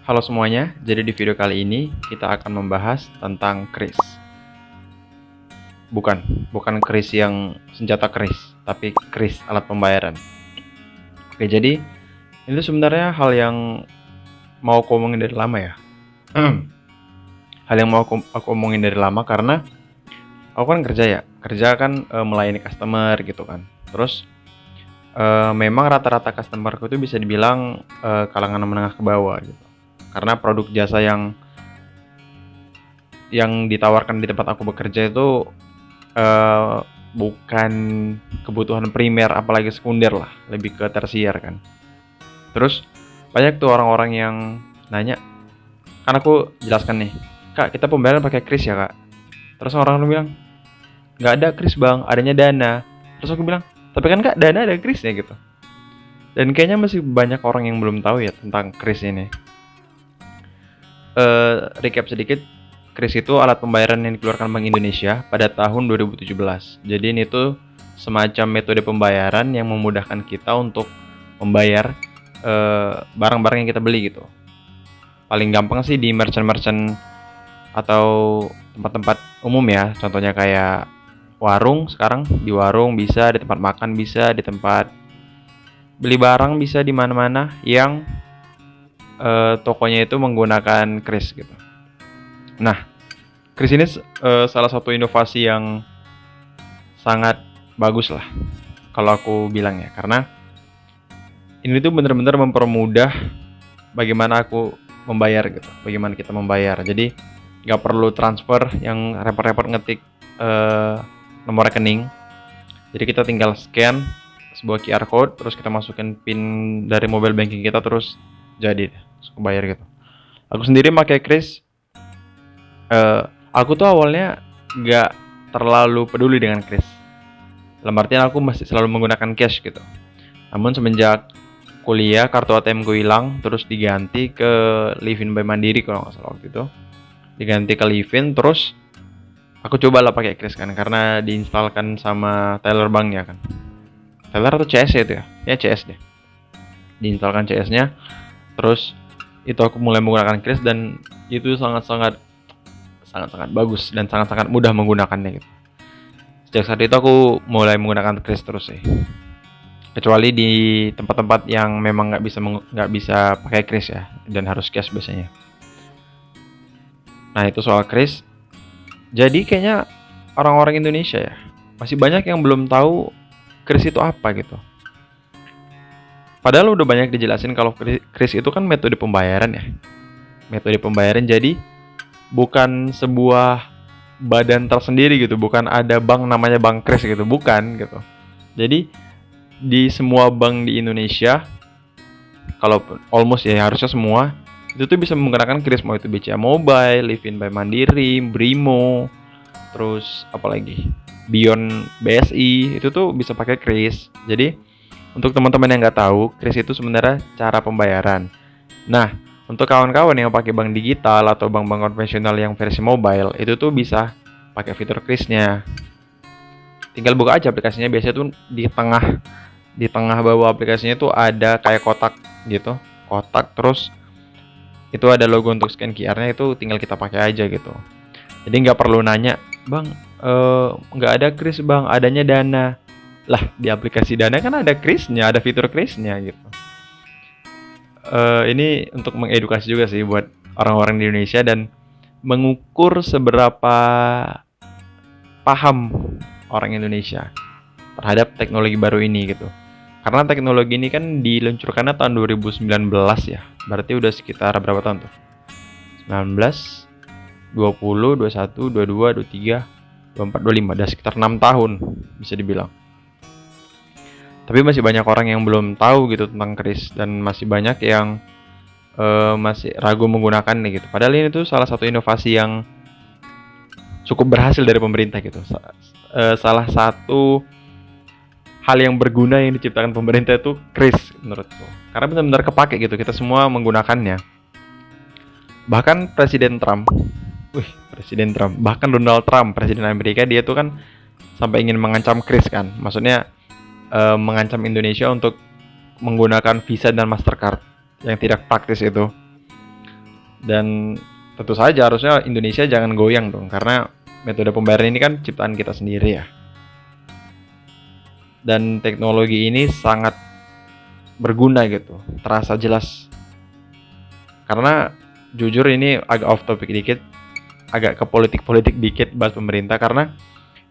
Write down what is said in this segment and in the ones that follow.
Halo semuanya, jadi di video kali ini kita akan membahas tentang kris. Bukan kris yang senjata kris, tapi kris alat pembayaran. Oke, jadi itu sebenarnya hal yang mau aku omongin dari lama ya. Hal yang mau aku omongin dari lama karena aku kan kerja kan melayani customer gitu kan. Terus memang rata-rata customerku itu bisa dibilang kalangan menengah ke bawah gitu. Karena produk jasa yang ditawarkan di tempat aku bekerja itu bukan kebutuhan primer apalagi sekunder lah, lebih ke tersier kan. Terus banyak tuh orang-orang yang nanya, kan aku jelaskan nih, kak kita pembayaran pakai kris ya kak. Terus orang bilang, nggak ada kris bang, adanya dana. Terus aku bilang, tapi kan kak dana ada krisnya gitu. Dan kayaknya masih banyak orang yang belum tahu ya tentang kris ini. Recap sedikit, kris itu alat pembayaran yang dikeluarkan Bank Indonesia pada tahun 2017. Jadi ini tuh semacam metode pembayaran yang memudahkan kita untuk membayar barang-barang yang kita beli gitu. Paling gampang sih di merchant-merchant atau tempat-tempat umum ya. Contohnya kayak warung, sekarang di warung bisa, di tempat makan bisa, di tempat beli barang bisa, di mana-mana yang tokonya itu menggunakan kris gitu. Nah, kris ini salah satu inovasi yang sangat bagus lah kalau aku bilang ya, karena ini tuh benar-benar mempermudah bagaimana aku membayar gitu, bagaimana kita membayar. Jadi nggak perlu transfer yang repot-repot ngetik nomor rekening. Jadi kita tinggal scan sebuah QR code, terus kita masukin PIN dari mobile banking kita, terus jadi bayar gitu. Aku sendiri pakai kris. Aku tuh awalnya nggak terlalu peduli dengan kris. Dalam artian aku masih selalu menggunakan cash gitu. Namun semenjak kuliah kartu ATM gue hilang, terus diganti ke Livin by Mandiri kalau nggak salah waktu itu. Diganti ke Livin, terus aku coba lah pakai kris kan, karena diinstalkan sama Teller Bank ya kan. Teller atau CS itu ya? Ya CS deh. Diinstalkan CS-nya, terus itu aku mulai menggunakan kris dan itu sangat-sangat bagus dan sangat-sangat mudah menggunakannya gitu. Sejak saat itu aku mulai menggunakan kris terus sih. Kecuali di tempat-tempat yang memang nggak bisa pakai kris ya, dan harus cash biasanya. Nah itu soal kris. Jadi kayaknya orang-orang Indonesia ya masih banyak yang belum tahu kris itu apa gitu. Padahal udah banyak dijelasin kalau kris itu kan metode pembayaran ya. Metode pembayaran, jadi bukan sebuah badan tersendiri gitu, bukan ada bank namanya bank kris gitu, bukan gitu. Jadi di semua bank di Indonesia, kalau almost ya harusnya semua, itu tuh bisa menggunakan kris, mau itu BCA Mobile, Livin by Mandiri, Brimo, terus apalagi Beyond BSI, itu tuh bisa pakai kris. Jadi untuk teman-teman yang nggak tahu, kris itu sebenarnya cara pembayaran. Nah, untuk kawan-kawan yang pakai bank digital atau bank-bank konvensional yang versi mobile, itu tuh bisa pakai fitur krisnya. Tinggal buka aja aplikasinya, biasanya tuh di tengah bawah aplikasinya tuh ada kayak kotak gitu. Kotak, terus itu ada logo untuk scan QR-nya, itu tinggal kita pakai aja gitu. Jadi nggak perlu nanya, "Bang, nggak ada kris bang, adanya dana." Lah, di aplikasi Dana kan ada krisnya, ada fitur krisnya gitu. Ini untuk mengedukasi juga sih buat orang-orang di Indonesia dan mengukur seberapa paham orang Indonesia terhadap teknologi baru ini gitu. Karena teknologi ini kan diluncurkannya tahun 2019 ya. Berarti udah sekitar berapa tahun tuh? 19, 20, 21, 22, 23, 24, 25. Udah sekitar 6 tahun bisa dibilang. Tapi masih banyak orang yang belum tahu gitu tentang kris, dan masih banyak yang masih ragu menggunakannya gitu. Padahal ini tuh salah satu inovasi yang cukup berhasil dari pemerintah gitu. Salah satu hal yang berguna yang diciptakan pemerintah itu kris menurutku. Karena benar-benar kepake gitu, kita semua menggunakannya. Bahkan Presiden Trump, bahkan Donald Trump, Presiden Amerika, dia tuh kan sampai ingin mengancam kris kan. Maksudnya mengancam Indonesia untuk menggunakan Visa dan Mastercard yang tidak praktis itu. Dan tentu saja harusnya Indonesia jangan goyang dong, karena metode pembayaran ini kan ciptaan kita sendiri ya. Dan teknologi ini sangat berguna gitu, terasa jelas. Karena jujur ini agak off topic dikit, agak ke politik-politik dikit bahas pemerintah, karena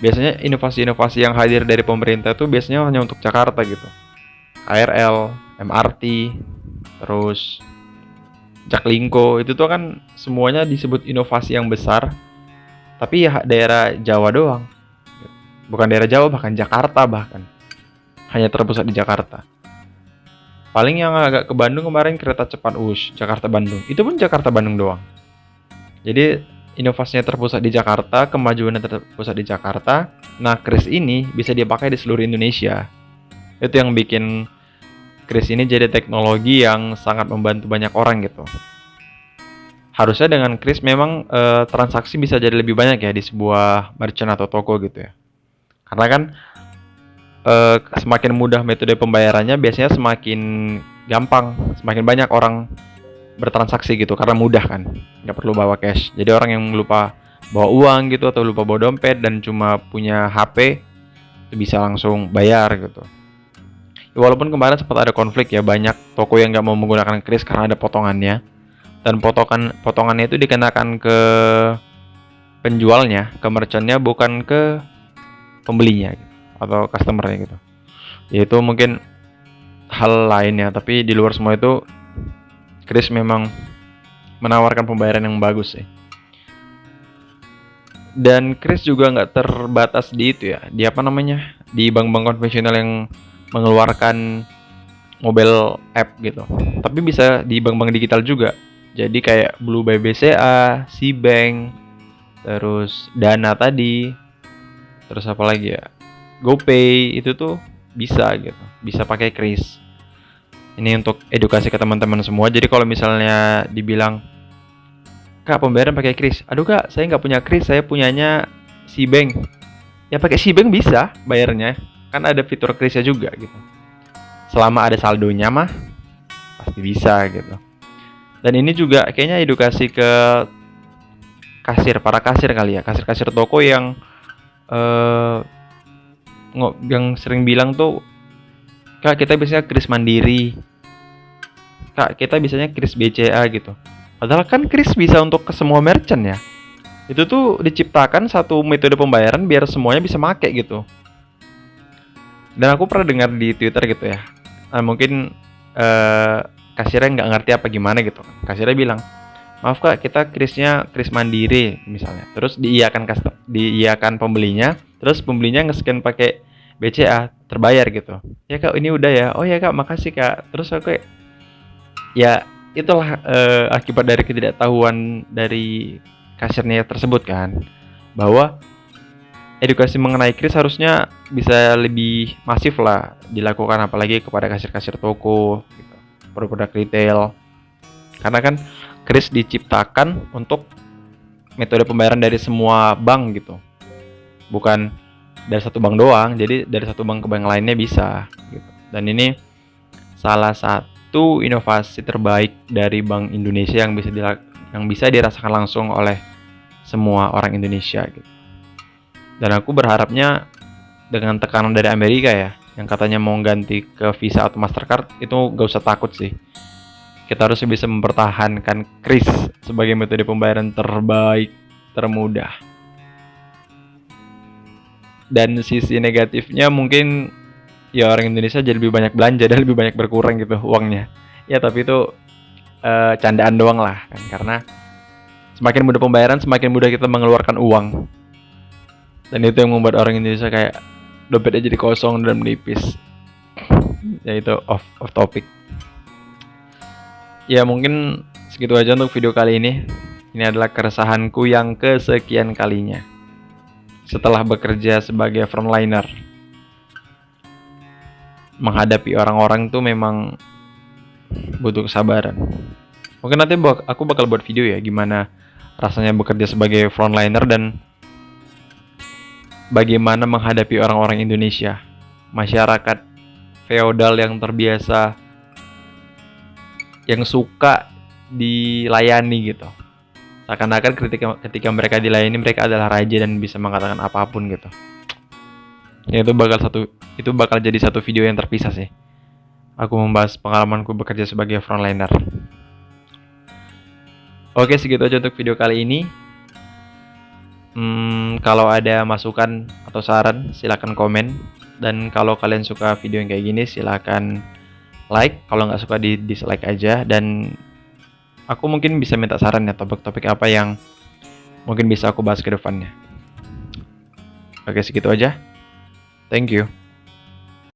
biasanya inovasi-inovasi yang hadir dari pemerintah tuh biasanya hanya untuk Jakarta gitu. KRL, MRT, terus Jaklingko, itu tuh kan semuanya disebut inovasi yang besar, tapi ya daerah Jawa doang. Bukan daerah Jawa, bahkan Jakarta bahkan. Hanya terpusat di Jakarta. Paling yang agak ke Bandung kemarin kereta cepat Wush, Jakarta-Bandung. Itu pun Jakarta-Bandung doang. Jadi inovasinya terpusat di Jakarta, kemajuannya terpusat di Jakarta. Nah, Kris ini bisa dipakai di seluruh Indonesia. Itu yang bikin Kris ini jadi teknologi yang sangat membantu banyak orang gitu. Harusnya dengan Kris memang transaksi bisa jadi lebih banyak ya di sebuah merchant atau toko gitu ya. Karena kan semakin mudah metode pembayarannya, biasanya semakin gampang, semakin banyak orang bertransaksi gitu, karena mudah kan, nggak perlu bawa cash. Jadi orang yang lupa bawa uang gitu atau lupa bawa dompet dan cuma punya HP itu bisa langsung bayar gitu. Walaupun kemarin sempat ada konflik ya, banyak toko yang nggak mau menggunakan kris karena ada potongannya, dan potongannya itu dikenakan ke penjualnya, ke merchantnya, bukan ke pembelinya gitu, atau customernya gitu. Yaitu mungkin hal lainnya, tapi di luar semua itu Kris memang menawarkan pembayaran yang bagus sih. Dan Kris juga nggak terbatas di itu ya, di apa namanya, di bank-bank konvensional yang mengeluarkan mobile app gitu, tapi bisa di bank-bank digital juga. Jadi kayak Blue by BCA, Cbank, terus Dana tadi, terus apa lagi ya, GoPay, itu tuh bisa gitu, bisa pakai Kris. Ini untuk edukasi ke teman-teman semua. Jadi kalau misalnya dibilang, Kak, pembayaran pakai Kris, aduh Kak, saya nggak punya Kris, saya punyanya Cbank. Ya pakai Cbank bisa bayarnya, kan ada fitur Krisnya juga gitu. Selama ada saldonya mah pasti bisa gitu. Dan ini juga kayaknya edukasi ke kasir, para kasir kali ya, kasir-kasir toko yang yang sering bilang tuh, Kak, kita biasanya Kris Mandiri, Kak, kita biasanya Kris BCA gitu. Padahal kan Kris bisa untuk ke semua merchant ya. Itu tuh diciptakan satu metode pembayaran biar semuanya bisa make gitu. Dan aku pernah dengar di Twitter gitu ya, mungkin kasirnya nggak ngerti apa gimana gitu. Kasirnya bilang, maaf Kak, kita Krisnya Kris Mandiri misalnya. Terus diiyakan pembelinya, terus pembelinya nge-scan pakai BCA, terbayar gitu. Ya Kak, ini udah ya. Oh ya Kak, makasih Kak. Terus aku kayak, ya itulah akibat dari ketidaktahuan dari kasirnya tersebut kan, bahwa edukasi mengenai Kris harusnya bisa lebih masif lah dilakukan, apalagi kepada kasir-kasir toko gitu, produk-produk retail. Karena kan Kris diciptakan untuk metode pembayaran dari semua bank gitu, bukan dari satu bank doang. Jadi dari satu bank ke bank lainnya bisa gitu. Dan ini salah satu inovasi terbaik dari Bank Indonesia yang bisa dirasakan langsung oleh semua orang Indonesia gitu. Dan aku berharapnya dengan tekanan dari Amerika ya, yang katanya mau ganti ke Visa atau Mastercard, itu gak usah takut sih. Kita harus bisa mempertahankan Kris sebagai metode pembayaran terbaik, termudah. Dan sisi negatifnya mungkin ya orang Indonesia jadi lebih banyak belanja dan lebih banyak berkurang gitu uangnya. Ya tapi itu candaan doang lah kan, karena semakin mudah pembayaran, semakin mudah kita mengeluarkan uang. Dan itu yang membuat orang Indonesia kayak dompetnya jadi kosong dan menipis. Ya itu off topic. Ya mungkin segitu aja untuk video kali ini. Ini adalah keresahanku yang kesekian kalinya setelah bekerja sebagai frontliner. Menghadapi orang-orang tuh memang butuh kesabaran. Mungkin nanti aku bakal buat video ya, gimana rasanya bekerja sebagai frontliner dan bagaimana menghadapi orang-orang Indonesia, masyarakat feodal yang terbiasa, yang suka dilayani gitu. Seakan-akan ketika mereka dilayani, mereka adalah raja dan bisa mengatakan apapun gitu. Ya, itu bakal jadi satu video yang terpisah sih. Aku membahas pengalamanku bekerja sebagai frontliner. Oke, segitu aja untuk video kali ini. Kalau ada masukan atau saran, silakan komen. Dan kalau kalian suka video yang kayak gini, silakan like. Kalau nggak suka, di dislike aja. Dan aku mungkin bisa minta saran ya, topik-topik apa yang mungkin bisa aku bahas ke depannya. Oke, segitu aja. Thank you.